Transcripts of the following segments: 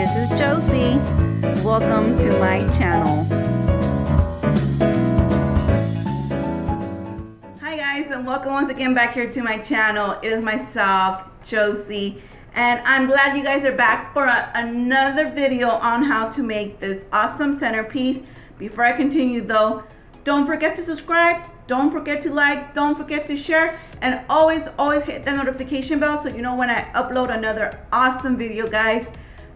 this is Josie. Welcome to my channel. Hi guys, and welcome once again back here to my channel. It is myself, Josie, and I'm glad you guys are back for another video on how to make this awesome centerpiece. Before I continue though, don't forget to subscribe, don't forget to like, don't forget to share, and always hit that notification bell so you know when I upload another awesome video, guys.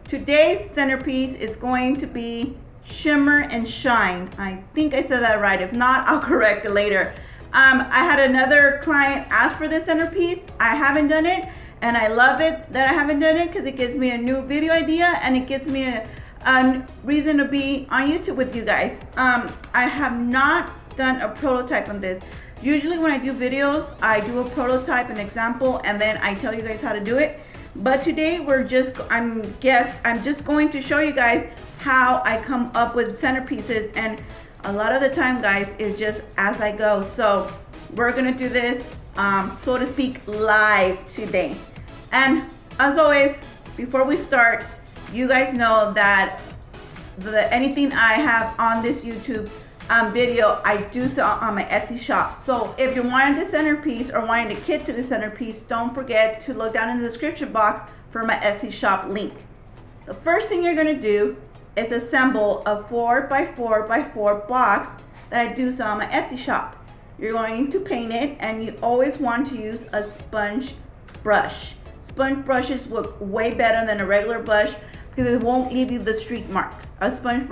Today's centerpiece is going to be Shimmer and Shine. I think I said that right. If not, I'll correct it later. I had another client ask for this centerpiece. I haven't done it, and I love it that I haven't done it because it gives me a new video idea and it gives me a reason to be on YouTube with you guys. I have not done a prototype on this. Usually when I do videos, I do a prototype, an example, and then I tell you guys how to do it. But today I'm just going to show you guys how I come up with centerpieces, and a lot of the time, guys, is just as I go. So we're gonna do this, so to speak, live today. And as always, before we start, you guys know that anything I have on this YouTube video, I do sell on my Etsy shop. So if you're wanting the centerpiece or wanting the kit to the centerpiece, don't forget to look down in the description box for my Etsy shop link. The first thing you're going to do is assemble a 4x4x4 box that I do sell on my Etsy shop. You're going to paint it, and you always want to use a sponge brush. Sponge brushes look way better than a regular brush because it won't leave you the streak marks. A sponge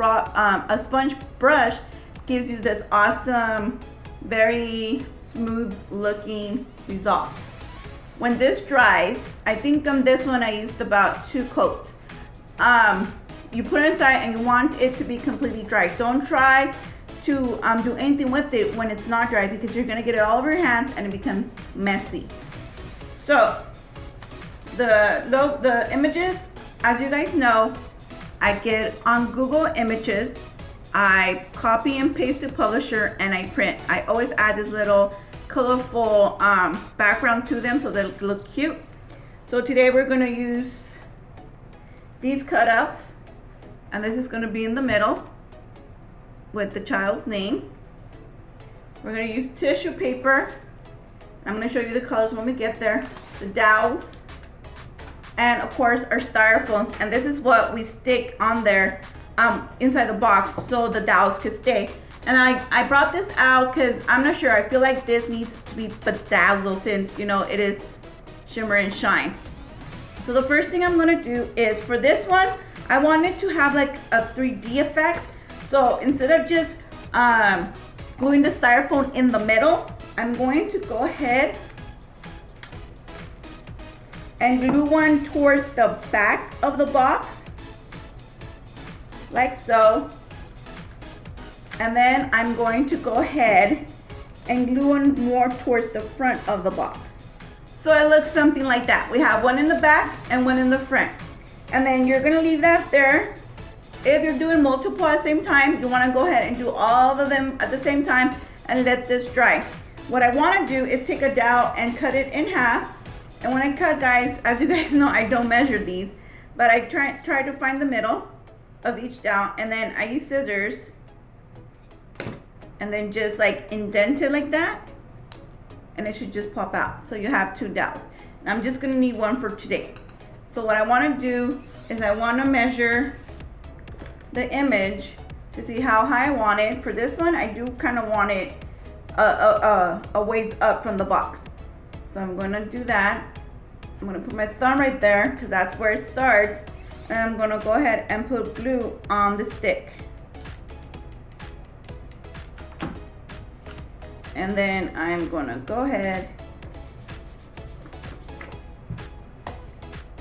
brush gives you this awesome, very smooth looking result. When this dries, I think on this one I used about 2 coats. You put it inside and you want it to be completely dry. Don't try to do anything with it when it's not dry because you're gonna get it all over your hands and it becomes messy. So the images, as you guys know, I get on Google Images. I copy and paste the publisher and I print. I always add this little colorful background to them so they look cute. So today we're going to use these cutouts, and this is going to be in the middle with the child's name. We're going to use tissue paper. I'm going to show you the colors when we get there. The dowels, and of course our styrofoams, and this is what we stick on there inside the box so the dowels could stay. And I brought this out because I'm not sure, I feel like this needs to be bedazzled since, you know, it is shimmer and shine. So the first thing I'm gonna do is, for this one, I wanted to have like a 3D effect. So instead of just gluing the styrofoam in the middle, I'm going to go ahead and glue one towards the back of the box, like so. And then I'm going to go ahead and glue one more towards the front of the box. So it looks something like that. We have one in the back and one in the front. And then you're gonna leave that there. If you're doing multiple at the same time, you wanna go ahead and do all of them at the same time and let this dry. What I wanna do is take a dowel and cut it in half. And when I cut, guys, as you guys know, I don't measure these, but I try to find the middle of each dowel, and then I use scissors and then just like indent it like that, and it should just pop out. So you have 2 dowels. And I'm just gonna need one for today. So what I wanna do is I wanna measure the image to see how high I want it. For this one, I do kind of want it a ways up from the box. So I'm gonna do that. I'm gonna put my thumb right there because that's where it starts. And I'm gonna go ahead and put glue on the stick. And then I'm gonna go ahead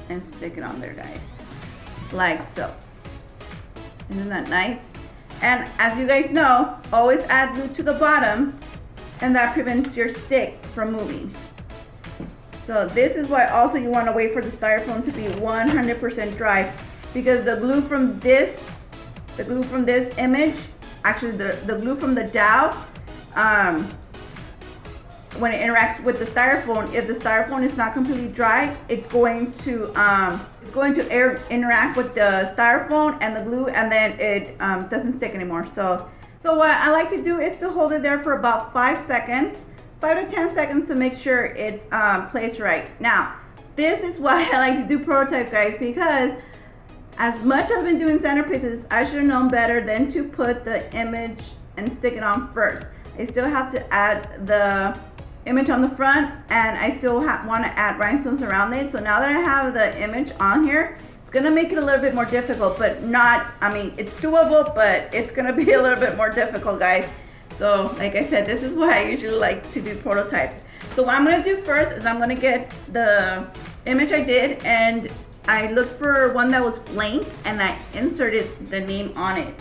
and stick it on there, guys, like so. Isn't that nice? And as you guys know, always add glue to the bottom, and that prevents your stick from moving. So this is why also you want to wait for the styrofoam to be 100% dry, because the glue from this image, actually the glue from the dowel, when it interacts with the styrofoam, if the styrofoam is not completely dry, it's going to going to interact with the styrofoam and the glue, and then it doesn't stick anymore. So what I like to do is to hold it there for about 5 seconds, 5 to 10 seconds, to make sure it's placed right. Now, this is why I like to do prototype, guys, because as much as I've been doing centerpieces, I should have known better than to put the image and stick it on first. I still have to add the image on the front, and I still want to add rhinestones around it. So now that I have the image on here, it's gonna make it a little bit more difficult, but not, I mean, it's doable, but it's gonna be a little bit more difficult, guys. So like I said, this is why I usually like to do prototypes. So what I'm gonna do first is I'm gonna get the image I did, and I looked for one that was blank, and I inserted the name on it.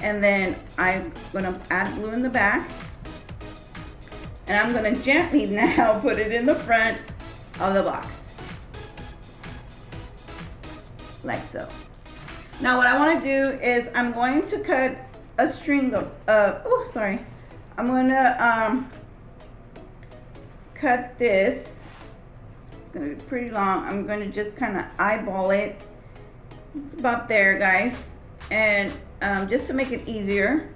And then I'm gonna add glue in the back, and I'm gonna gently now put it in the front of the box, like so. Now what I want to do is I'm going to cut a string of, I'm gonna cut this. It's gonna be pretty long. I'm gonna just kind of eyeball it. It's about there, guys, and just to make it easier.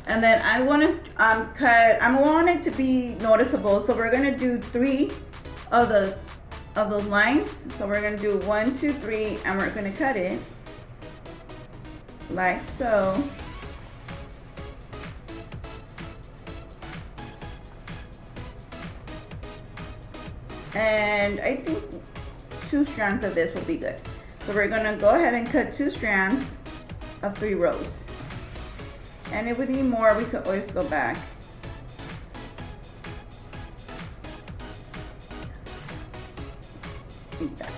And then I want to I want it to be noticeable, so we're gonna do 3 of those lines. So we're gonna do 1, 2, 3, and we're gonna cut it like so. And I think 2 strands of this will be good. So we're gonna go ahead and cut 2 strands of 3 rows. And if we need more, we could always go back. Like that.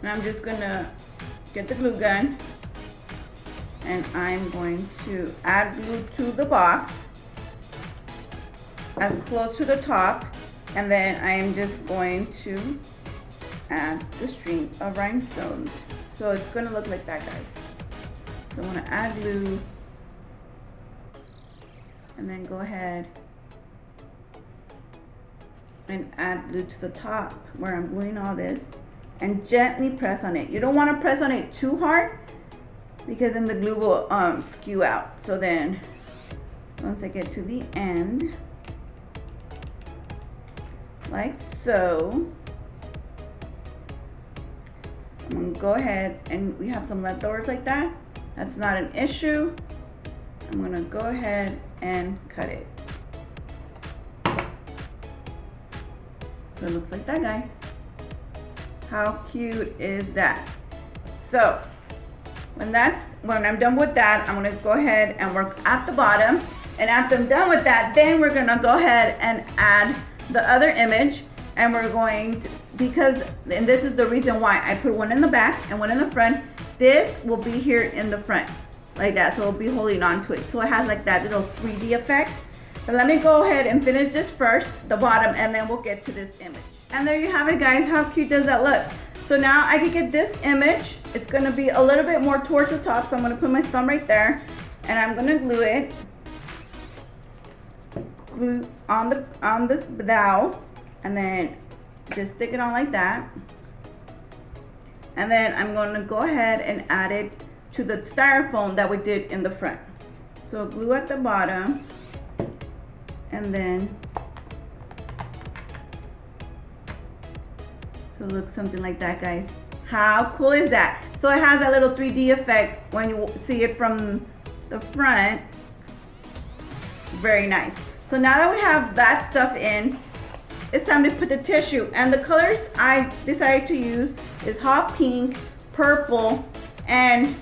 And I'm just gonna get the glue gun, and I'm going to add glue to the box as close to the top, and then I am just going to add the string of rhinestones. So it's gonna look like that, guys. So I'm gonna add glue, and then go ahead and add glue to the top where I'm gluing all this, and gently press on it. You don't want to press on it too hard, because then the glue will skew out. So then once I get to the end, like so, I'm gonna go ahead, and we have some leftovers like that. That's not an issue. I'm gonna go ahead and cut it. So it looks like that, guys. How cute is that? So when I'm done with that, I'm gonna go ahead and work at the bottom. And after I'm done with that, then we're gonna go ahead and add the other image. And we're going to, and this is the reason why I put one in the back and one in the front. This will be here in the front, like that, so it'll be holding on to it. So it has like that little 3D effect. But let me go ahead and finish this first, the bottom, and then we'll get to this image. And there you have it, guys. How cute does that look? So now I can get this image. It's gonna be a little bit more towards the top, so I'm gonna put my thumb right there, and I'm gonna glue it. Glue on the dowel, and then just stick it on like that. And then I'm going to go ahead and add it to the styrofoam that we did in the front. So glue at the bottom, and then so it looks something like that, guys. How cool is that? So it has that little 3D effect when you see it from the front. Very nice. So now that we have that stuff in, it's time to put the tissue. And the colors I decided to use is hot pink, purple, and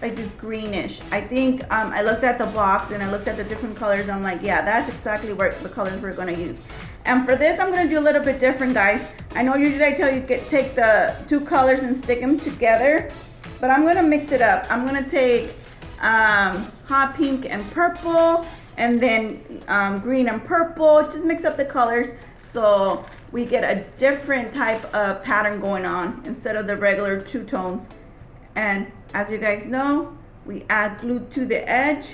like this greenish. I think I looked at the box and I looked at the different colors. I'm like, yeah, that's exactly what the colors we're gonna use. And for this, I'm gonna do a little bit different, guys. I know usually I tell you to take the 2 colors and stick them together, but I'm gonna mix it up. I'm gonna take hot pink and purple, and then green and purple. Just mix up the colors so we get a different type of pattern going on instead of the regular 2 tones. And as you guys know, we add glue to the edge,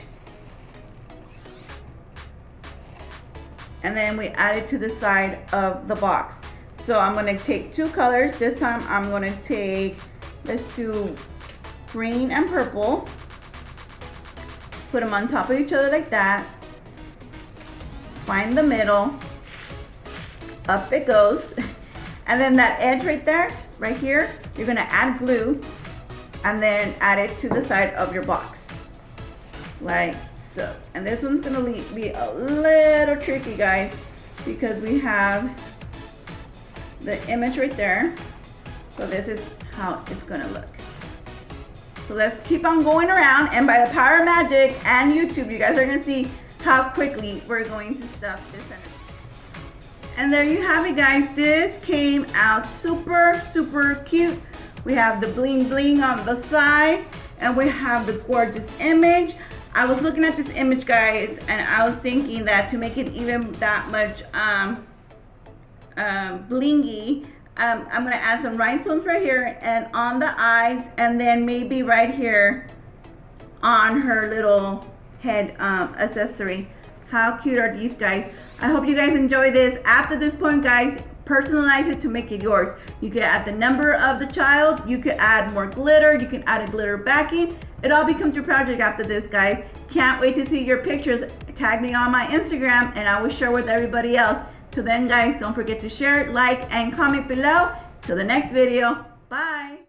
and then we add it to the side of the box. So I'm going to take two colors. This time I'm going to take, let's do green and purple. Put them on top of each other like that. Find the middle. Up it goes. And then that edge right there, right here, you're going to add glue and then add it to the side of your box. Like so. And this one's going to be a little tricky, guys, because we have the image right there. So this is how it's going to look. So let's keep on going around, and by the power of magic and YouTube, you guys are going to see how quickly we're going to stuff this centerpiece. And there you have it, guys. This came out super, super cute. We have the bling bling on the side, and we have the gorgeous image. I was looking at this image, guys, and I was thinking that to make it even that much blingy, I'm gonna add some rhinestones right here and on the eyes, and then maybe right here on her little head accessory. How cute are these, guys? I hope you guys enjoy this. After this point, guys, personalize it to make it yours. You can add the number of the child, you could add more glitter, you can add a glitter backing. It all becomes your project after this, guys. Can't wait to see your pictures. Tag me on my Instagram and I will share with everybody else. Till then, guys, don't forget to share, like, and comment below. Till the next video, bye.